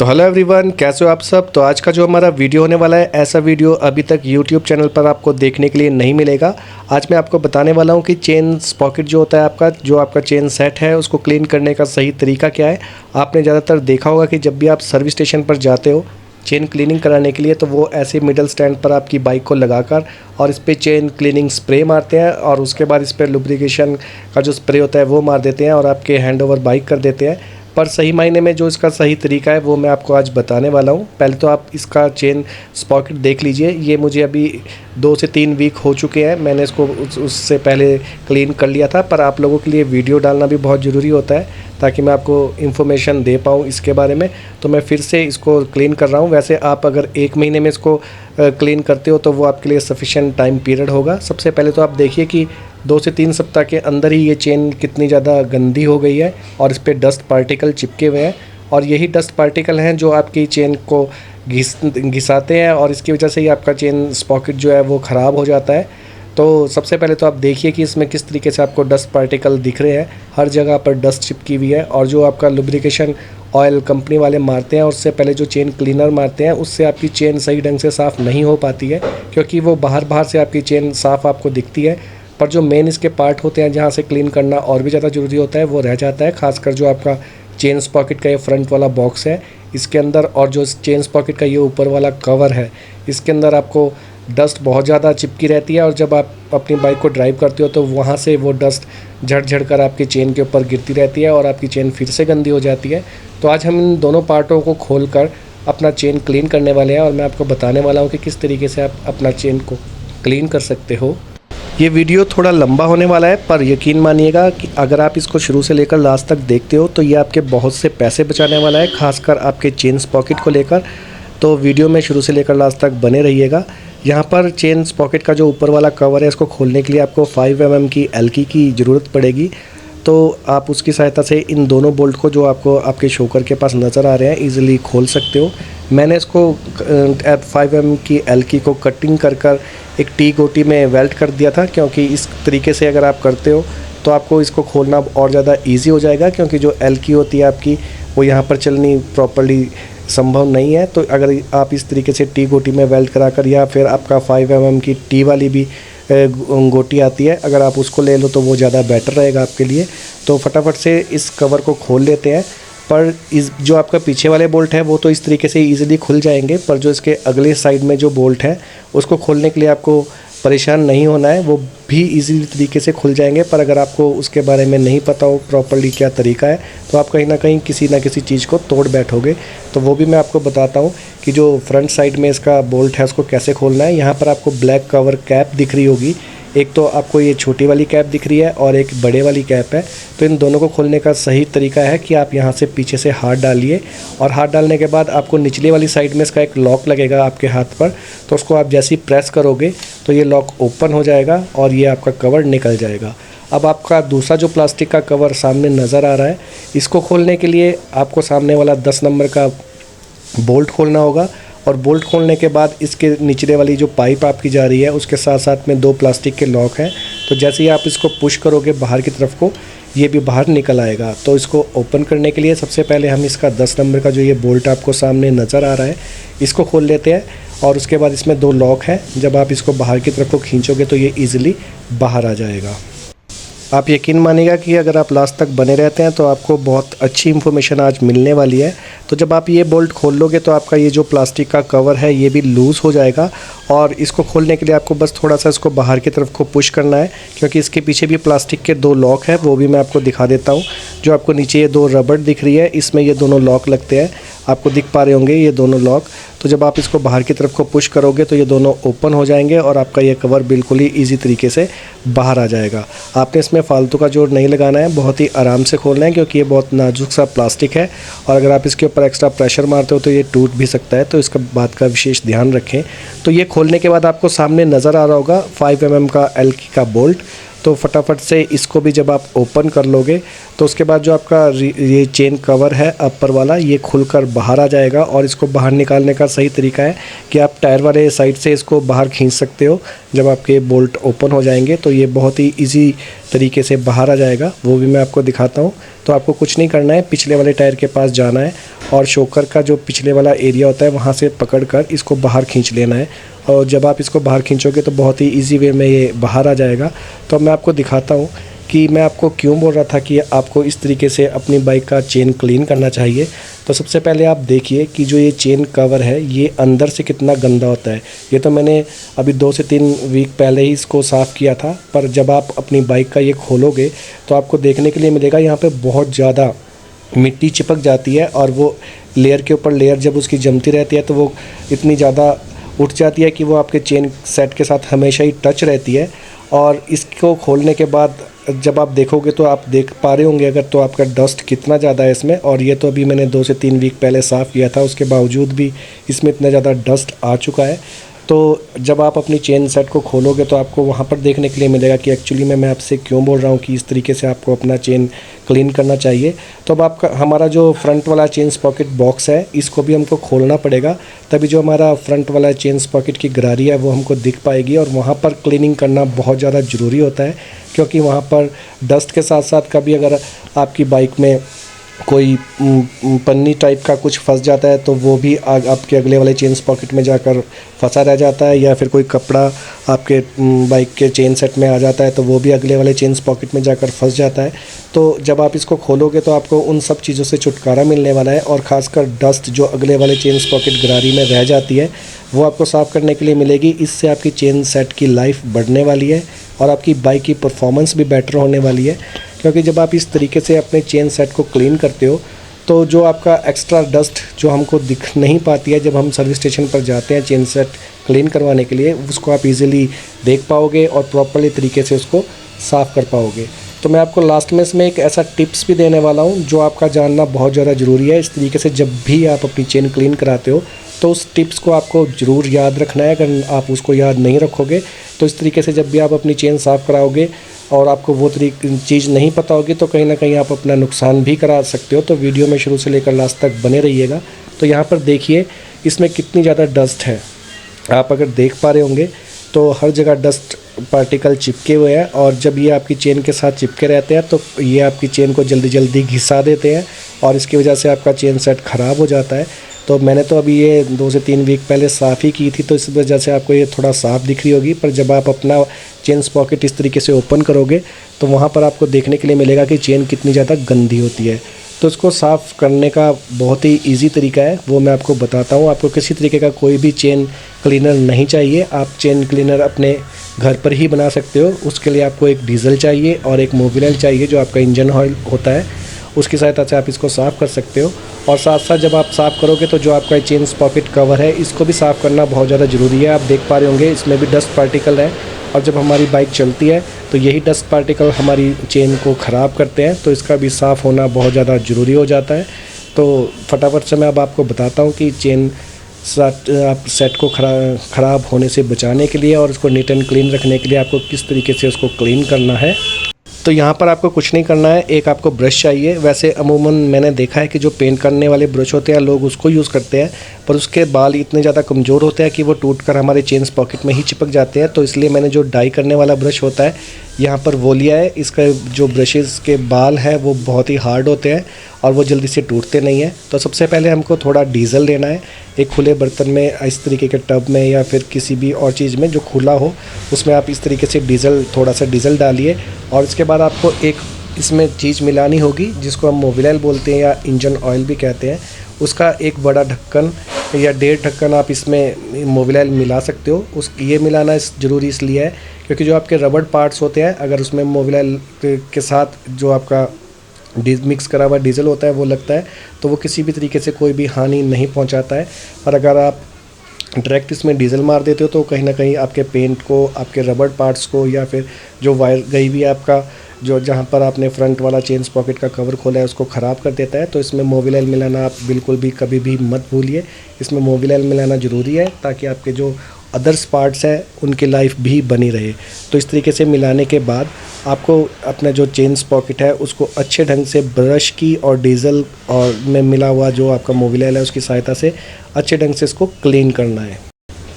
तो hello everyone, कैसे हो आप सब। तो आज का जो हमारा वीडियो होने वाला है, ऐसा वीडियो अभी तक यूट्यूब चैनल पर आपको देखने के लिए नहीं मिलेगा। आज मैं आपको बताने वाला हूं कि चेन स्पॉकेट जो होता है आपका चेन सेट है, उसको क्लीन करने का सही तरीका क्या है। आपने ज़्यादातर देखा होगा कि जब भी आप सर्विस स्टेशन पर जाते हो चेन क्लीनिंग कराने के लिए, तो वो ऐसे मिडल स्टैंड पर आपकी बाइक को लगाकर और इस पर चेन क्लीनिंग स्प्रे मारते हैं और उसके बाद इस पर लुब्रिकेशन का जो स्प्रे होता है वो मार देते हैं और आपके हैंड ओवर बाइक कर देते हैं। पर सही मायने में जो इसका सही तरीका है वो मैं आपको आज बताने वाला हूँ। पहले तो आप इसका चेन स्पॉकेट देख लीजिए। ये मुझे अभी 2 से 3 वीक हो चुके हैं, मैंने इसको उससे पहले क्लीन कर लिया था। पर आप लोगों के लिए वीडियो डालना भी बहुत ज़रूरी होता है ताकि मैं आपको इन्फॉर्मेशन दे पाऊँ इसके बारे में। तो मैं फिर से इसको क्लीन कर रहा हूँ। वैसे आप अगर 1 महीने में इसको क्लीन करते हो तो वो आपके लिए सफिशिएंट टाइम पीरियड होगा। सबसे पहले तो आप देखिए कि 2 से 3 सप्ताह के अंदर ही ये चेन कितनी ज़्यादा गंदी हो गई है और इस पर डस्ट पार्टिकल चिपके हुए हैं। और यही डस्ट पार्टिकल हैं जो आपकी चेन को घिसाते हैं और इसकी वजह से ही आपका चेन स्पॉकेट जो है वो ख़राब हो जाता है। तो सबसे पहले तो आप देखिए कि इसमें किस तरीके से आपको डस्ट पार्टिकल दिख रहे हैं। हर जगह पर डस्ट चिपकी हुई है और जो आपका लुब्रिकेशन ऑयल कंपनी वाले मारते हैं, उससे पहले जो चेन क्लीनर मारते हैं, उससे आपकी चेन सही ढंग से साफ़ नहीं हो पाती है, क्योंकि वो बाहर से आपकी चेन साफ़ आपको दिखती है, पर जो मेन इसके पार्ट होते हैं जहाँ से क्लीन करना और भी ज़्यादा ज़रूरी होता है वो रह जाता है। खासकर जो आपका चेन स्पॉकेट का ये फ्रंट वाला बॉक्स है इसके अंदर, और जो चेन स्पॉकेट का ये ऊपर वाला कवर है इसके अंदर आपको डस्ट बहुत ज़्यादा चिपकी रहती है। और जब आप अपनी बाइक को ड्राइव करते हो तो वहाँ से वो डस्ट झड़ कर आपकी चेन के ऊपर गिरती रहती है और आपकी चेन फिर से गंदी हो जाती है। तो आज हम इन दोनों पार्टों को खोल कर अपना चेन क्लीन करने वाले हैं और मैं आपको बताने वाला हूँ कि किस तरीके से आप अपना चेन को क्लीन कर सकते हो। ये वीडियो थोड़ा लंबा होने वाला है, पर यकीन मानिएगा कि अगर आप इसको शुरू से लेकर लास्ट तक देखते हो तो ये आपके बहुत से पैसे बचाने वाला है, खासकर आपके चेन स्पॉकेट को लेकर। तो वीडियो में शुरू से लेकर लास्ट तक बने रहिएगा। यहाँ पर चेन स्पॉकेट का जो ऊपर वाला कवर है, इसको खोलने के लिए आपको 5 mm की एल्की की ज़रूरत पड़ेगी। तो आप उसकी सहायता से इन दोनों बोल्ट को जो आपको आपके शोकर के पास नज़र आ रहे हैं ईज़िली खोल सकते हो। मैंने इसको 5 mm की एल्की को कटिंग कर एक टी गोटी में वेल्ट कर दिया था, क्योंकि इस तरीके से अगर आप करते हो तो आपको इसको खोलना और ज़्यादा ईजी हो जाएगा, क्योंकि जो एल्की होती है आपकी वो यहाँ पर चलनी प्रॉपर्ली संभव नहीं है। तो अगर आप इस तरीके से टी गोटी में वेल्ट कराकर, या फिर आपका 5 mm की टी वाली भी गोटी आती है, अगर आप उसको ले लो तो वो ज़्यादा बेटर रहेगा आपके लिए। तो फटाफट से इस कवर को खोल लेते हैं। पर इस जो आपका पीछे वाले बोल्ट है वो तो इस तरीके से ईज़िली खुल जाएंगे, पर जो इसके अगले साइड में जो बोल्ट है उसको खोलने के लिए आपको परेशान नहीं होना है, वो भी इजी तरीके से खुल जाएंगे। पर अगर आपको उसके बारे में नहीं पता हो प्रॉपर्ली क्या तरीका है तो आप कहीं ना कहीं किसी ना किसी चीज़ को तोड़ बैठोगे। तो वो भी मैं आपको बताता हूँ कि जो फ्रंट साइड में इसका बोल्ट है उसको कैसे खोलना है। यहाँ पर आपको ब्लैक कवर कैप दिख रही होगी, एक तो आपको ये छोटी वाली कैप दिख रही है और एक बड़े वाली कैप है। तो इन दोनों को खोलने का सही तरीका है कि आप यहाँ से पीछे से हाथ डालिए और हाथ डालने के बाद आपको निचले वाली साइड में इसका एक लॉक लगेगा आपके हाथ पर, तो उसको आप जैसे ही प्रेस करोगे तो ये लॉक ओपन हो जाएगा और ये आपका कवर निकल जाएगा। अब आपका दूसरा जो प्लास्टिक का कवर सामने नज़र आ रहा है, इसको खोलने के लिए आपको सामने वाला 10 नंबर का बोल्ट खोलना होगा। और बोल्ट खोलने के बाद इसके निचले वाली जो पाइप आपकी जा रही है उसके साथ साथ में 2 प्लास्टिक के लॉक हैं। तो जैसे ही आप इसको पुश करोगे बाहर की तरफ को, ये भी बाहर निकल आएगा। तो इसको ओपन करने के लिए सबसे पहले हम इसका 10 नंबर का जो ये बोल्ट आपको सामने नज़र आ रहा है इसको खोल लेते हैं। और उसके बाद इसमें 2 लॉक हैं, जब आप इसको बाहर की तरफ को खींचोगे तो ये ईज़िली बाहर आ जाएगा। आप यकीन मानिएगा कि अगर आप लास्ट तक बने रहते हैं तो आपको बहुत अच्छी इन्फॉर्मेशन आज मिलने वाली है। तो जब आप ये बोल्ट खोल लोगे तो आपका ये जो प्लास्टिक का कवर है ये भी लूज़ हो जाएगा। और इसको खोलने के लिए आपको बस थोड़ा सा इसको बाहर की तरफ को पुश करना है, क्योंकि इसके पीछे भी प्लास्टिक के 2 लॉक हैं, वो भी मैं आपको दिखा देता हूँ। जो आपको नीचे ये 2 रबड़ दिख रही है, इसमें ये दोनों लॉक लगते हैं, आपको दिख पा रहे होंगे ये दोनों लॉक। तो जब आप इसको बाहर की तरफ को पुश करोगे तो ये दोनों ओपन हो जाएंगे और आपका ये कवर बिल्कुल ही ईजी तरीके से बाहर आ जाएगा। आपने इसमें फालतू का जोर नहीं लगाना है, बहुत ही आराम से खोलना है, क्योंकि ये बहुत नाजुक सा प्लास्टिक है और अगर आप इसके ऊपर एक्स्ट्रा प्रेशर मारते हो तो ये टूट भी सकता है। तो इसका बात का विशेष ध्यान रखें। तो ये खोलने के बाद आपको सामने नज़र आ रहा होगा 5 mm का एल्की का बोल्ट। तो फटाफट से इसको भी जब आप ओपन कर लोगे तो उसके बाद जो आपका ये चेन कवर है अपर वाला, ये खुलकर बाहर आ जाएगा। और इसको बाहर निकालने का सही तरीका है कि आप टायर वाले साइड से इसको बाहर खींच सकते हो। जब आपके बोल्ट ओपन हो जाएंगे तो ये बहुत ही ईजी तरीके से बाहर आ जाएगा, वो भी मैं आपको दिखाता हूँ। तो आपको कुछ नहीं करना है, पिछले वाले टायर के पास जाना है और शॉकर का जो पिछले वाला एरिया होता है वहाँ से पकड़कर इसको बाहर खींच लेना है। और जब आप इसको बाहर खींचोगे तो बहुत ही इजी वे में ये बाहर आ जाएगा। तो मैं आपको दिखाता हूँ कि मैं आपको क्यों बोल रहा था कि आपको इस तरीके से अपनी बाइक का चेन क्लीन करना चाहिए। तो सबसे पहले आप देखिए कि जो ये चेन कवर है ये अंदर से कितना गंदा होता है। ये तो मैंने अभी 2 से 3 वीक पहले ही इसको साफ़ किया था, पर जब आप अपनी बाइक का ये खोलोगे तो आपको देखने के लिए मिलेगा यहाँ पे बहुत ज़्यादा मिट्टी चिपक जाती है। और वो लेयर के ऊपर लेयर जब उसकी जमती रहती है तो वो इतनी ज़्यादा उठ जाती है कि वो आपके चेन सेट के साथ हमेशा ही टच रहती है। और इसको खोलने के बाद जब आप देखोगे तो आप देख पा रहे होंगे अगर, तो आपका डस्ट कितना ज़्यादा है इसमें। और ये तो अभी मैंने 2 से 3 वीक पहले साफ़ किया था, उसके बावजूद भी इसमें इतना ज़्यादा डस्ट आ चुका है। तो जब आप अपनी चेन सेट को खोलोगे तो आपको वहाँ पर देखने के लिए मिलेगा कि एक्चुअली मैं आपसे क्यों बोल रहा हूँ कि इस तरीके से आपको अपना चेन क्लीन करना चाहिए। तो अब आपका हमारा जो फ्रंट वाला चेन स्पॉकेट बॉक्स है इसको भी हमको खोलना पड़ेगा, तभी जो हमारा फ्रंट वाला चेन स्पॉकेट की गरारी है वो हमको दिख पाएगी। और वहाँ पर क्लीनिंग करना बहुत ज़्यादा ज़रूरी होता है, क्योंकि वहाँ पर डस्ट के साथ साथ कभी अगर आपकी बाइक में कोई पन्नी टाइप का कुछ फंस जाता है तो वो भी आपके अगले वाले चेन पॉकेट में जाकर फंसा रह जाता है। या फिर कोई कपड़ा आपके बाइक के चेन सेट में आ जाता है तो वो भी अगले वाले चेन पॉकेट में जाकर फंस जाता है। तो जब आप इसको खोलोगे तो आपको उन सब चीज़ों से छुटकारा मिलने वाला है। और ख़ासकर डस्ट जो अगले वाले चेन पॉकेट गरारी में रह जाती है वो आपको साफ़ करने के लिए मिलेगी। इससे आपकी चेन सेट की लाइफ बढ़ने वाली है और आपकी बाइक की परफॉर्मेंस भी बेटर होने वाली है। क्योंकि जब आप इस तरीके से अपने चेन सेट को क्लीन करते हो तो जो आपका एक्स्ट्रा डस्ट जो हमको दिख नहीं पाती है जब हम सर्विस स्टेशन पर जाते हैं चेन सेट क्लीन करवाने के लिए, उसको आप इजीली देख पाओगे और प्रॉपर्ली तरीके से उसको साफ़ कर पाओगे। तो मैं आपको लास्ट में इसमें एक ऐसा टिप्स भी देने वाला हूँ जो आपका जानना बहुत ज़्यादा ज़रूरी है। इस तरीके से जब भी आप अपनी चेन क्लीन कराते हो तो उस टिप्स को आपको ज़रूर याद रखना है। अगर आप उसको याद नहीं रखोगे तो इस तरीके से जब भी आप अपनी चेन साफ़ कराओगे और आपको वो चीज़ नहीं पता होगी तो कहीं ना कहीं आप अपना नुकसान भी करा सकते हो। तो वीडियो में शुरू से लेकर लास्ट तक बने रहिएगा। तो यहाँ पर देखिए इसमें कितनी ज़्यादा डस्ट है, आप अगर देख पा रहे होंगे तो हर जगह डस्ट पार्टिकल चिपके हुए हैं। और जब ये आपकी चेन के साथ चिपके रहते हैं तो ये आपकी चेन को जल्दी जल्दी घिसा देते हैं और इसकी वजह से आपका चेन सेट ख़राब हो जाता है। तो मैंने तो अभी ये 2 से 3 वीक पहले साफ़ ही की थी तो इस वजह से आपको ये थोड़ा साफ़ दिख रही होगी। पर जब आप अपना चेन पॉकेट इस तरीके से ओपन करोगे तो वहाँ पर आपको देखने के लिए मिलेगा कि चेन कितनी ज़्यादा गंदी होती है। तो इसको साफ़ करने का बहुत ही इजी तरीका है, वो मैं आपको बताता हूँ। आपको किसी तरीके का कोई भी चेन क्लीनर नहीं चाहिए, आप चेन क्लीनर अपने घर पर ही बना सकते हो। उसके लिए आपको एक डीजल चाहिए और एक मोबिल चाहिए जो आपका इंजन ऑयल होता है, उसकी सहायता से आप इसको साफ़ कर सकते हो। और साथ साथ जब आप साफ़ करोगे तो जो आपका चेन पॉकेट कवर है इसको भी साफ़ करना बहुत ज़्यादा ज़रूरी है। आप देख पा रहे होंगे इसमें भी डस्ट पार्टिकल है और जब हमारी बाइक चलती है तो यही डस्ट पार्टिकल हमारी चेन को ख़राब करते हैं, तो इसका भी साफ़ होना बहुत ज़्यादा ज़रूरी हो जाता है। तो फटाफट से मैं अब आपको बताता हूँ कि चेन सेट को ख़राब होने से बचाने के लिए और उसको नीट एंड क्लीन रखने के लिए आपको किस तरीके से उसको क्लीन करना है। तो यहाँ पर आपको कुछ नहीं करना है, एक आपको ब्रश चाहिए। वैसे अमूमन मैंने देखा है कि जो पेंट करने वाले ब्रश होते हैं लोग उसको यूज़ करते हैं, पर उसके बाल इतने ज़्यादा कमज़ोर होते हैं कि वो टूटकर हमारे चेन पॉकेट में ही चिपक जाते हैं। तो इसलिए मैंने जो डाई करने वाला ब्रश होता है यहाँ पर वो लिया है। इसका जो ब्रशेज़ के बाल हैं वो बहुत ही हार्ड होते हैं और वो जल्दी से टूटते नहीं हैं। तो सबसे पहले हमको थोड़ा डीजल लेना है, एक खुले बर्तन में इस तरीके के टब में या फिर किसी भी और चीज़ में जो खुला हो उसमें आप इस तरीके से थोड़ा सा डीजल डालिए। और इसके बाद आपको एक इसमें चीज़ मिलानी होगी जिसको हम मोबिल बोलते हैं या इंजन ऑयल भी कहते हैं। उसका एक बड़ा ढक्कन या 1.5 ढक्कन आप इसमें मोबिल मिला सकते हो। ये मिलाना ज़रूरी इसलिए है क्योंकि जो आपके रबड़ पार्ट्स होते हैं अगर उसमें मोबिल के साथ जो आपका मिक्स करा हुआ डीजल होता है वो लगता है तो वो किसी भी तरीके से कोई भी हानि नहीं पहुंचाता है। और अगर आप डायरेक्ट इसमें डीजल मार देते हो तो कहीं ना कहीं आपके पेंट को, आपके रबड़ पार्ट्स को या फिर जो वायर गई हुई है आपका जो जहाँ पर आपने फ्रंट वाला चेन पॉकेट का कवर खोला है उसको ख़राब कर देता है। तो इसमें मोबिल मिलाना आप बिल्कुल भी कभी भी मत भूलिए, इसमें मोबिल मिलाना ज़रूरी है ताकि आपके जो अदर्स पार्ट्स हैं उनकी लाइफ भी बनी रहे। तो इस तरीके से मिलाने के बाद आपको अपना जो चेन स्प्रॉकेट है उसको अच्छे ढंग से ब्रश की और डीजल और में मिला हुआ जो आपका मोबिल ऑयल है उसकी सहायता से अच्छे ढंग से इसको क्लीन करना है।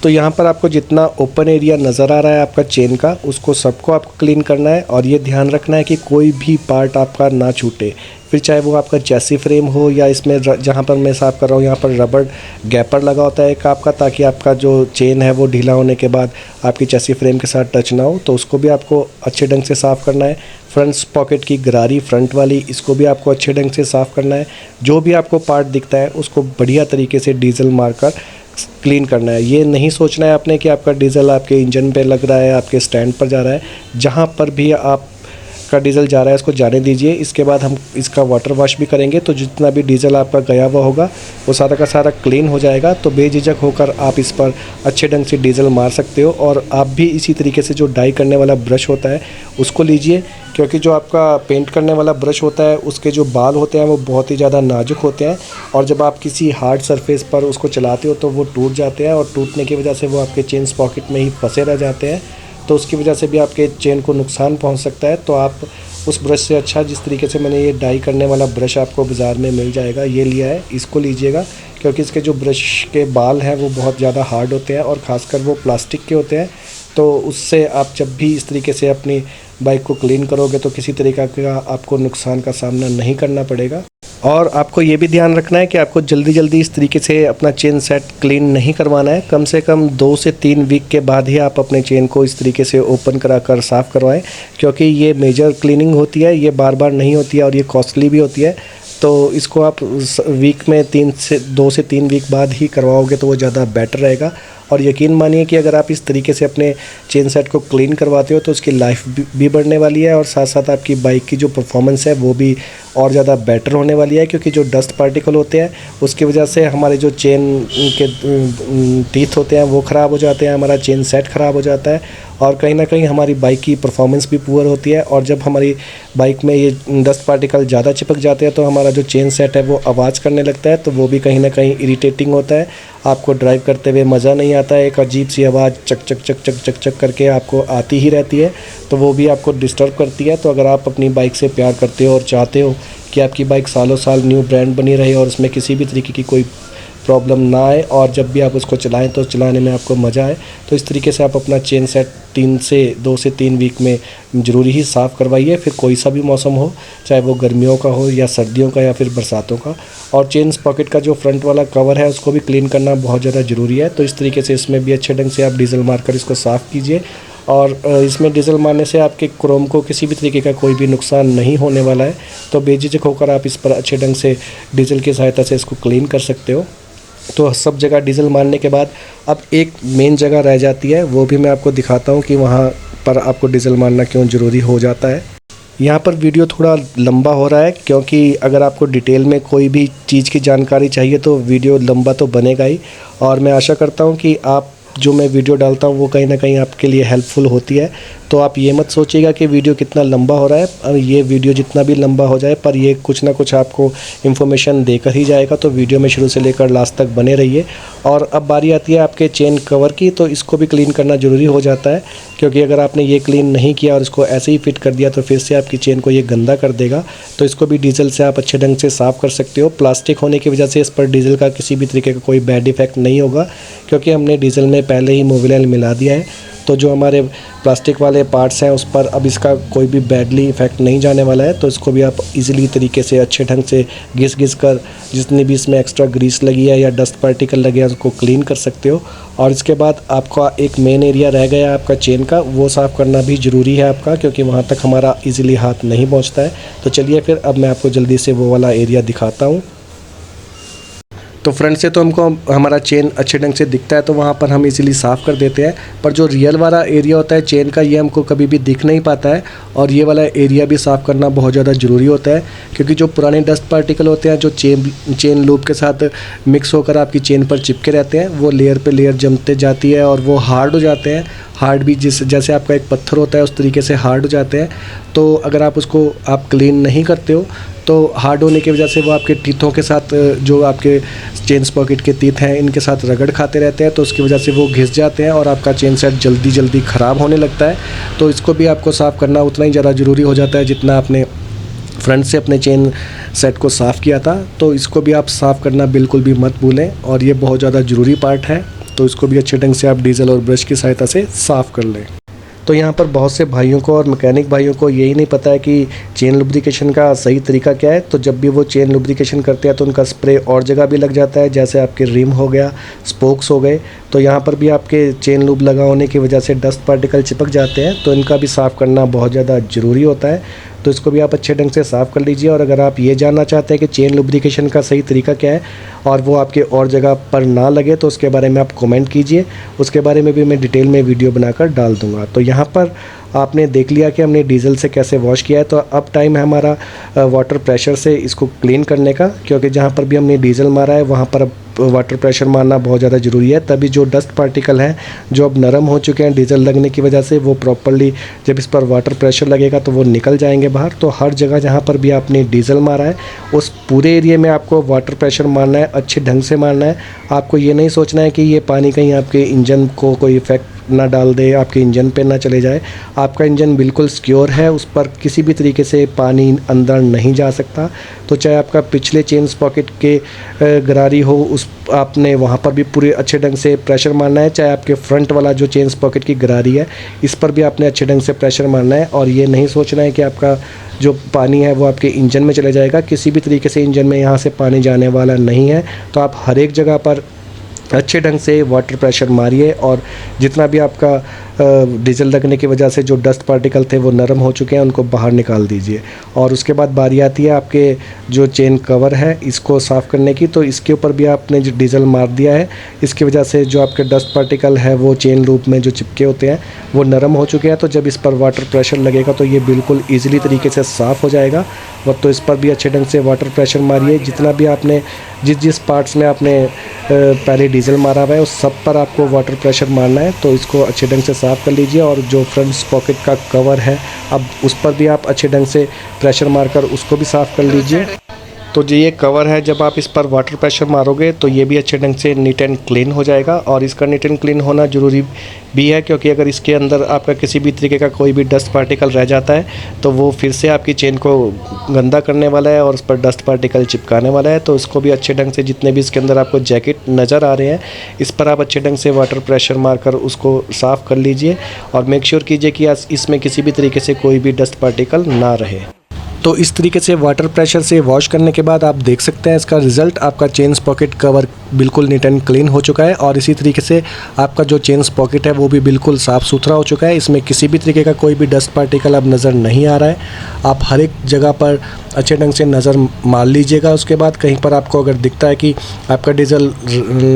तो यहाँ पर आपको जितना ओपन एरिया नज़र आ रहा है आपका चेन का, उसको सबको आपको क्लीन करना है और ये ध्यान रखना है कि कोई भी पार्ट आपका ना छूटे। फिर चाहे वो आपका चैसी फ्रेम हो या इसमें जहाँ पर मैं साफ़ कर रहा हूँ यहाँ पर रबड़ गैपर लगा होता है एक आपका, ताकि आपका जो चेन है वो ढीला होने के बाद आपकी चैसी फ्रेम के साथ टच ना हो, तो उसको भी आपको अच्छे ढंग से साफ़ करना है। फ्रंट पॉकेट की गरारी फ्रंट वाली, इसको भी आपको अच्छे ढंग से साफ़ करना है। जो भी आपको पार्ट दिखता है उसको बढ़िया तरीके से डीजल मारकर क्लीन करना है। ये नहीं सोचना है आपने कि आपका डीजल आपके इंजन पे लग रहा है, आपके स्टैंड पर जा रहा है। जहाँ पर भी आपका डीजल जा रहा है इसको जाने दीजिए। इसके बाद हम इसका वाटर वॉश भी करेंगे, तो जितना भी डीजल आपका गया हुआ होगा वो सारा का सारा क्लीन हो जाएगा। तो बेझिझक होकर आप इस पर अच्छे ढंग से डीजल मार सकते हो। और आप भी इसी तरीके से जो डाई करने वाला ब्रश होता है उसको लीजिए, क्योंकि जो आपका पेंट करने वाला ब्रश होता है उसके जो बाल होते हैं वो बहुत ही ज़्यादा नाजुक होते हैं, और जब आप किसी हार्ड सरफेस पर उसको चलाते हो तो वो टूट जाते हैं, और टूटने की वजह से वो आपके चेन स्प्रॉकेट में ही फंसे रह जाते हैं। तो उसकी वजह से भी आपके चेन को नुकसान पहुंच सकता है। तो आप उस ब्रश से अच्छा, जिस तरीके से मैंने ये डाई करने वाला ब्रश आपको बाज़ार में मिल जाएगा, ये लिया है, इसको लीजिएगा, क्योंकि इसके जो ब्रश के बाल हैं वो बहुत ज़्यादा हार्ड होते हैं और ख़ासकर वो प्लास्टिक के होते हैं। तो उससे आप जब भी इस तरीके से अपनी बाइक को क्लीन करोगे तो किसी तरीक़े का आपको नुकसान का सामना नहीं करना पड़ेगा। और आपको ये भी ध्यान रखना है कि आपको जल्दी जल्दी इस तरीके से अपना चेन सेट क्लीन नहीं करवाना है। कम से कम 2 से 3 वीक के बाद ही आप अपने चेन को इस तरीके से ओपन करा कर साफ़ करवाएं, क्योंकि ये मेजर क्लीनिंग होती है, ये बार बार नहीं होती है और ये कॉस्टली भी होती है। तो इसको आप वीक में 2 से 3 वीक बाद ही करवाओगे तो वो ज़्यादा बेटर रहेगा। और यकीन मानिए कि अगर आप इस तरीके से अपने चेन सेट को क्लीन करवाते हो तो उसकी लाइफ भी बढ़ने वाली है, और साथ साथ आपकी बाइक की जो परफॉर्मेंस है वो भी और ज़्यादा बेटर होने वाली है। क्योंकि जो डस्ट पार्टिकल होते हैं उसकी वजह से हमारे जो चेन के टीथ होते हैं वो ख़राब हो जाते हैं, हमारा चेन सेट ख़राब हो जाता है, और कहीं ना कहीं हमारी बाइक की परफॉर्मेंस भी पुअर होती है। और जब हमारी बाइक में ये डस्ट पार्टिकल ज़्यादा चिपक जाते हैं तो हमारा जो चेन सेट है वो आवाज़ करने लगता है, तो वो भी कहीं ना कहीं इरिटेटिंग होता है। आपको ड्राइव करते हुए मज़ा नहीं आता है, एक अजीब सी आवाज़ चक चक चक चक चक चक करके आपको आती ही रहती है, तो वो भी आपको डिस्टर्ब करती है। तो अगर आप अपनी बाइक से प्यार करते हो और चाहते हो कि आपकी बाइक सालों साल न्यू ब्रांड बनी रहे और उसमें किसी भी तरीके की कोई प्रॉब्लम ना आए, और जब भी आप उसको चलाएं तो चलाने में आपको मज़ा आए, तो इस तरीके से आप अपना चेन सेट 2 से 3 वीक में ज़रूरी ही साफ़ करवाइए। फिर कोई सा भी मौसम हो, चाहे वो गर्मियों का हो या सर्दियों का या फिर बरसातों का। और चेन पॉकेट का जो फ्रंट वाला कवर है उसको भी क्लीन करना बहुत ज़्यादा ज़रूरी है। तो इस तरीके से इसमें भी अच्छे ढंग से आप डीजल मारकर इसको साफ़ कीजिए। और इसमें डीजल मारने से आपके क्रोम को किसी भी तरीके का कोई भी नुकसान नहीं होने वाला है। तो बेझिझक होकर आप इस पर अच्छे ढंग से डीजल की सहायता से इसको क्लीन कर सकते हो। तो सब जगह डीजल मारने के बाद अब एक मेन जगह रह जाती है, वो भी मैं आपको दिखाता हूँ कि वहाँ पर आपको डीजल मारना क्यों ज़रूरी हो जाता है। यहाँ पर वीडियो थोड़ा लंबा हो रहा है, क्योंकि अगर आपको डिटेल में कोई भी चीज़ की जानकारी चाहिए तो वीडियो लंबा तो बनेगा ही। और मैं आशा करता हूँ कि आप जो मैं वीडियो डालता हूँ वो कहीं ना कहीं आपके लिए हेल्पफुल होती है। तो आप ये मत सोचिएगा कि वीडियो कितना लंबा हो रहा है, ये वीडियो जितना भी लंबा हो जाए पर ये कुछ ना कुछ आपको इन्फॉर्मेशन देकर ही जाएगा। तो वीडियो में शुरू से लेकर लास्ट तक बने रहिए। और अब बारी आती है आपके चेन कवर की, तो इसको भी क्लीन करना ज़रूरी हो जाता है, क्योंकि अगर आपने ये क्लीन नहीं किया और इसको ऐसे ही फिट कर दिया तो फिर से आपकी चेन को ये गंदा कर देगा। तो इसको भी डीजल से आप अच्छे ढंग से साफ़ कर सकते हो। प्लास्टिक होने की वजह से इस पर डीजल का किसी भी तरीके का कोई बैड इफेक्ट नहीं होगा, क्योंकि हमने डीजल में पहले ही मोबिल ऑयल मिला दिया है। तो जो हमारे प्लास्टिक वाले पार्ट्स हैं उस पर अब इसका कोई भी बैडली इफ़ेक्ट नहीं जाने वाला है। तो इसको भी आप इजीली तरीके से अच्छे ढंग से घिस कर जितनी भी इसमें एक्स्ट्रा ग्रीस लगी है या डस्ट पार्टिकल लगे हैं उसको क्लीन कर सकते हो। और इसके बाद आपका एक मेन एरिया रह गया आपका चेन का, वो साफ़ करना भी ज़रूरी है आपका, क्योंकि वहाँ तक हमारा ईज़िली हाथ नहीं पहुँचता है। तो चलिए फिर अब मैं आपको जल्दी से वो वाला एरिया दिखाता हूँ। तो फ्रंट से तो हमको हमारा चेन अच्छे ढंग से दिखता है, तो वहाँ पर हम इजीली साफ़ कर देते हैं। पर जो रियल वाला एरिया होता है चेन का, ये हमको कभी भी दिख नहीं पाता है, और ये वाला एरिया भी साफ़ करना बहुत ज़्यादा ज़रूरी होता है। क्योंकि जो पुराने डस्ट पार्टिकल होते हैं जो चेन लूप के साथ मिक्स होकर आपकी चेन पर चिपके रहते हैं, वो लेयर पे लेयर जमते जाती है और वो हार्ड हो जाते हैं। हार्ड भी जैसे आपका एक पत्थर होता है उस तरीके से हार्ड हो जाते हैं। तो अगर आप उसको आप क्लीन नहीं करते हो तो हार्ड होने की वजह से वो आपके टीथों के साथ, जो आपके चेन स्पॉकेट के टीथ हैं इनके साथ रगड़ खाते रहते हैं, तो उसकी वजह से वो घिस जाते हैं और आपका चेन सेट जल्दी ख़राब होने लगता है। तो इसको भी आपको साफ़ करना उतना ही ज़्यादा ज़रूरी हो जाता है जितना आपने फ्रंट से अपने चेन सेट को साफ़ किया था। तो इसको भी आप साफ़ करना बिल्कुल भी मत भूलें और ये बहुत ज़्यादा ज़रूरी पार्ट है। तो इसको भी अच्छे ढंग से आप डीजल और ब्रश की सहायता से साफ़ कर लें। तो यहाँ पर बहुत से भाइयों को और मैकेनिक भाइयों को यही नहीं पता है कि चेन लुब्रिकेशन का सही तरीका क्या है। तो जब भी वो चेन लुब्रिकेशन करते हैं तो उनका स्प्रे और जगह भी लग जाता है, जैसे आपके रिम हो गया, स्पोक्स हो गए। तो यहाँ पर भी आपके चेन लूब लगा होने की वजह से डस्ट पार्टिकल चिपक जाते हैं, तो इनका भी साफ़ करना बहुत ज़्यादा ज़रूरी होता है। तो इसको भी आप अच्छे ढंग से साफ़ कर लीजिए। और अगर आप ये जानना चाहते हैं कि चेन लुब्रिकेशन का सही तरीका क्या है और वो आपके और जगह पर ना लगे, तो उसके बारे में आप कमेंट कीजिए, उसके बारे में भी मैं डिटेल में वीडियो बनाकर डाल दूँगा। तो यहाँ पर आपने देख लिया कि हमने डीजल से कैसे वॉश किया है। तो अब टाइम है हमारा वाटर प्रेशर से इसको क्लीन करने का, क्योंकि जहाँ पर भी हमने डीजल मारा है वहाँ पर अब वाटर प्रेशर मारना बहुत ज़्यादा ज़रूरी है। तभी जो डस्ट पार्टिकल हैं जो अब नरम हो चुके हैं डीजल लगने की वजह से, वो प्रॉपर्ली जब इस पर वाटर प्रेशर लगेगा तो वो निकल जाएंगे बाहर। तो हर जगह जहाँ पर भी आपने डीजल मारा है उस पूरे एरिया में आपको वाटर प्रेशर मारना है, अच्छे ढंग से मारना है। आपको ये नहीं सोचना है कि ये पानी कहीं आपके इंजन को कोई इफ़ेक्ट ना डाल दे, आपके इंजन पे ना चले जाए। आपका इंजन बिल्कुल सिक्योर है, उस पर किसी भी तरीके से पानी अंदर नहीं जा सकता। तो चाहे आपका पिछले चेन स्पॉकेट के गरारी हो, उस आपने वहाँ पर भी पूरे अच्छे ढंग से प्रेशर मारना है। चाहे आपके फ्रंट वाला जो चेन स्पॉकेट की गरारी है इस पर भी आपने अच्छे ढंग से प्रेशर मारना है। और ये नहीं सोचना है कि आपका जो पानी है वो आपके इंजन में चले जाएगा। किसी भी तरीके से इंजन में यहाँ से पानी जाने वाला नहीं है। तो आप हर एक जगह पर अच्छे ढंग से वाटर प्रेशर मारिए और जितना भी आपका डीजल लगने की वजह से जो डस्ट पार्टिकल थे वो नरम हो चुके हैं उनको बाहर निकाल दीजिए। और उसके बाद बारी आती है आपके जो चेन कवर है इसको साफ़ करने की। तो इसके ऊपर भी आपने जो डीजल मार दिया है इसकी वजह से जो आपके डस्ट पार्टिकल है वो चेन लूप में जो चिपके होते हैं वो नरम हो चुके हैं। तो जब इस पर वाटर प्रेशर लगेगा तो ये बिल्कुल ईजिली तरीके से साफ़ हो जाएगा। तो इस पर भी अच्छे ढंग से वाटर प्रेशर मारिए। जितना भी आपने जिस पार्ट्स में आपने पहले डीजल मारा हुआ है उस सब पर आपको वाटर प्रेशर मारना है। तो इसको अच्छे ढंग से साफ़ कर लीजिए। और जो फ्रंट पॉकेट का कवर है अब उस पर भी आप अच्छे ढंग से प्रेशर मारकर उसको भी साफ़ कर लीजिए। तो जो ये कवर है जब आप इस पर वाटर प्रेशर मारोगे तो ये भी अच्छे ढंग से नीट एंड क्लीन हो जाएगा। और इसका नीट एंड क्लीन होना ज़रूरी भी है, क्योंकि अगर इसके अंदर आपका किसी भी तरीके का कोई भी डस्ट पार्टिकल रह जाता है तो वो फिर से आपकी चेन को गंदा करने वाला है और उस पर डस्ट पार्टिकल चिपकाने वाला है। तो इसको भी अच्छे ढंग से जितने भी इसके अंदर आपको जैकेट नज़र आ रहे हैं इस पर आप अच्छे ढंग से वाटर प्रेशर मारकर उसको साफ़ कर लीजिए। और मेक श्योर कीजिए कि इसमें किसी भी तरीके से कोई भी डस्ट पार्टिकल ना रहे। तो इस तरीके से वाटर प्रेशर से वॉश करने के बाद आप देख सकते हैं इसका रिज़ल्ट, आपका चेन स्पॉकेट कवर बिल्कुल नीट एंड क्लीन हो चुका है। और इसी तरीके से आपका जो चेन स्पॉकेट है वो भी बिल्कुल साफ़ सुथरा हो चुका है। इसमें किसी भी तरीके का कोई भी डस्ट पार्टिकल अब नज़र नहीं आ रहा है। आप हर एक जगह पर अच्छे ढंग से नज़र मार लीजिएगा। उसके बाद कहीं पर आपको अगर दिखता है कि आपका डीजल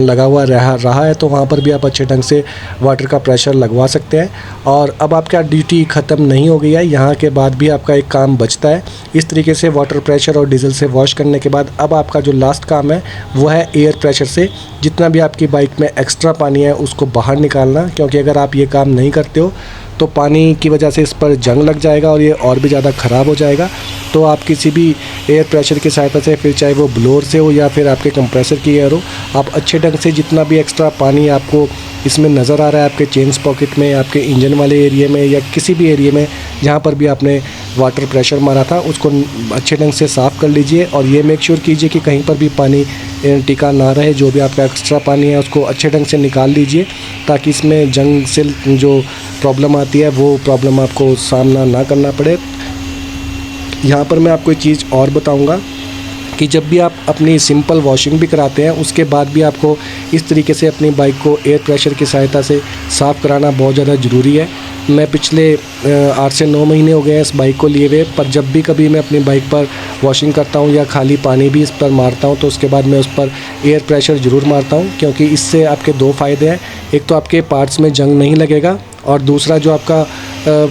लगा हुआ रहा है तो वहाँ पर भी आप अच्छे ढंग से वाटर का प्रेशर लगवा सकते हैं। और अब आपका ड्यूटी ख़त्म नहीं हो गई है, यहाँ के बाद भी आपका एक काम बचता है। इस तरीके से वाटर प्रेशर और डीजल से वॉश करने के बाद अब आपका जो लास्ट काम है वो है एयर प्रेशर से जितना भी आपकी बाइक में एक्स्ट्रा पानी है उसको बाहर निकालना। क्योंकि अगर आप ये काम नहीं करते हो तो पानी की वजह से इस पर जंग लग जाएगा और ये और भी ज़्यादा ख़राब हो जाएगा। तो आप किसी भी एयर प्रेशर की सहायता से, फिर चाहे वो ब्लोअर से हो या फिर आपके कंप्रेसर की एयर हो, आप अच्छे ढंग से जितना भी एक्स्ट्रा पानी आपको इसमें नज़र आ रहा है आपके चेन पॉकेट में, आपके इंजन वाले एरिया में या किसी भी एरिया में जहाँ पर भी आपने वाटर प्रेशर मारा था उसको अच्छे ढंग से साफ़ कर लीजिए। और ये मेक श्योर कीजिए कि कहीं पर भी पानी टिका ना रहे। जो भी आपका एक्स्ट्रा पानी है उसको अच्छे ढंग से निकाल लीजिए ताकि इसमें जंग से जो प्रॉब्लम आती है वो प्रॉब्लम आपको सामना ना करना पड़े। यहाँ पर मैं आपको एक चीज़ और बताऊँगा कि जब भी आप अपनी सिंपल वॉशिंग भी कराते हैं उसके बाद भी आपको इस तरीके से अपनी बाइक को एयर प्रेशर की सहायता से साफ़ कराना बहुत ज़्यादा ज़रूरी है। मैं पिछले 8 से 9 महीने हो गए हैं इस बाइक को लिए हुए, पर जब भी कभी मैं अपनी बाइक पर वॉशिंग करता हूं या खाली पानी भी इस पर मारता हूं तो उसके बाद मैं उस पर एयर प्रेशर ज़रूर मारता हूं। क्योंकि इससे आपके 2 फ़ायदे हैं, एक तो आपके पार्ट्स में जंग नहीं लगेगा और दूसरा जो आपका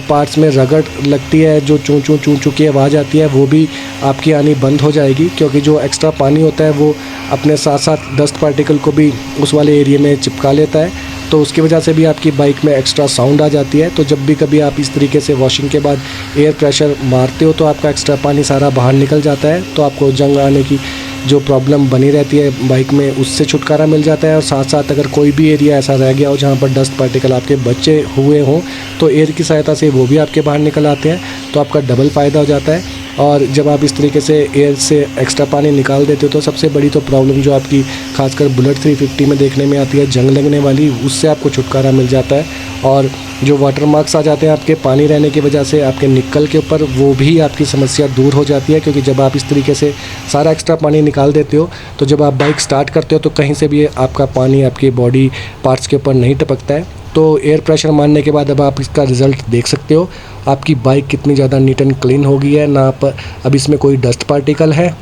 पार्ट्स में रगड़ लगती है, जो चूं चूं की आवाज़ आती है वो भी आपकी आनी बंद हो जाएगी। क्योंकि जो एक्स्ट्रा पानी होता है वो अपने साथ साथ डस्ट पार्टिकल को भी उस वाले एरिया में चिपका लेता है। तो उसकी वजह से भी आपकी बाइक में एक्स्ट्रा साउंड आ जाती है। तो जब भी कभी आप इस तरीके से वॉशिंग के बाद एयर प्रेशर मारते हो तो आपका एक्स्ट्रा पानी सारा बाहर निकल जाता है, तो आपको जंग आने की जो प्रॉब्लम बनी रहती है बाइक में उससे छुटकारा मिल जाता है। और साथ साथ अगर कोई भी एरिया ऐसा रह गया हो जहाँ पर डस्ट पार्टिकल आपके बचे हुए हों तो एयर की सहायता से वो भी आपके बाहर निकल आते हैं, तो आपका डबल फ़ायदा हो जाता है। और जब आप इस तरीके से एयर से एक्स्ट्रा पानी निकाल देते हो तो सबसे बड़ी तो प्रॉब्लम जो आपकी खासकर बुलेट 350 में देखने में आती है जंग लगने वाली, उससे आपको छुटकारा मिल जाता है। और जो वाटर मार्क्स आ जाते हैं आपके पानी रहने की वजह से आपके निक्कल के ऊपर, वो भी आपकी समस्या दूर हो जाती है, क्योंकि जब आप इस तरीके से सारा एक्स्ट्रा पानी निकाल देते हो तो जब आप बाइक स्टार्ट करते हो तो कहीं से भी आपका पानी आपकी बॉडी पार्ट्स के ऊपर नहीं टपकता है। तो एयर प्रेशर मारने के बाद अब आप इसका रिज़ल्ट देख सकते हो, आपकी बाइक कितनी ज़्यादा नीट एंड क्लीन हो गई है, ना अब इसमें कोई डस्ट पार्टिकल है।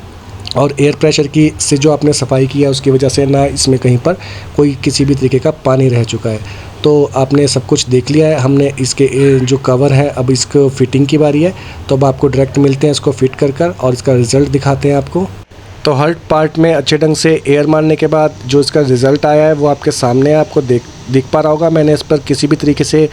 और एयर प्रेशर की से जो आपने सफाई किया उसकी वजह से ना इसमें कहीं पर कोई किसी भी तरीके का पानी रह चुका है। तो आपने सब कुछ देख लिया है, हमने इसके जो कवर है अब इसको फिटिंग की बारी है। तो अब आपको डायरेक्ट मिलते हैं इसको फिट कर और इसका रिज़ल्ट दिखाते हैं आपको। तो हर पार्ट में अच्छे ढंग से एयर मारने के बाद जो इसका रिज़ल्ट आया है वो आपके सामने आपको दिख पा रहा होगा। मैंने इस पर किसी भी तरीके से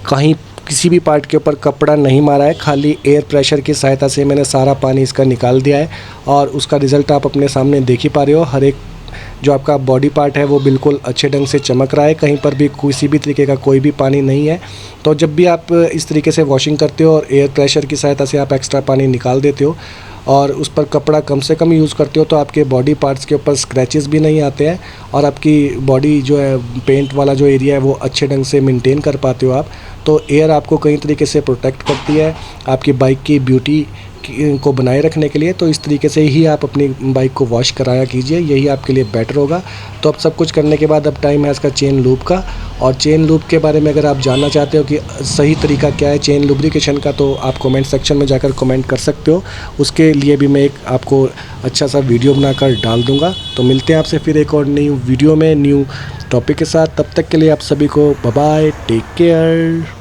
कहीं किसी भी पार्ट के ऊपर कपड़ा नहीं मारा है, खाली एयर प्रेशर की सहायता से मैंने सारा पानी इसका निकाल दिया है। और उसका रिज़ल्ट आप अपने सामने देख ही पा रहे हो, हर एक जो आपका बॉडी पार्ट है वो बिल्कुल अच्छे ढंग से चमक रहा है, कहीं पर भी किसी भी तरीके का कोई भी पानी नहीं है। तो जब भी आप इस तरीके से वॉशिंग करते हो और एयर प्रेशर की सहायता से आप एक्स्ट्रा पानी निकाल देते हो और उस पर कपड़ा कम से कम यूज़ करते हो तो आपके बॉडी पार्ट्स के ऊपर स्क्रैचेस भी नहीं आते हैं और आपकी बॉडी जो है पेंट वाला जो एरिया है वो अच्छे ढंग से मेंटेन कर पाते हो आप। तो एयर आपको कई तरीके से प्रोटेक्ट करती है आपकी बाइक की ब्यूटी को बनाए रखने के लिए। तो इस तरीके से ही आप अपनी बाइक को वॉश कराया कीजिए, यही आपके लिए बेटर होगा। तो अब सब कुछ करने के बाद अब टाइम है इसका चेन लूब का। और चेन लूब के बारे में अगर आप जानना चाहते हो कि सही तरीका क्या है चेन लुब्रिकेशन का, तो आप कमेंट सेक्शन में जाकर कमेंट कर सकते हो, उसके लिए भी मैं एक आपको अच्छा सा वीडियो बनाकर डाल दूँगा। तो मिलते हैं आपसे फिर एक और न्यू वीडियो में न्यू टॉपिक के साथ, तब तक के लिए आप सभी को बाय बाय, टेक केयर।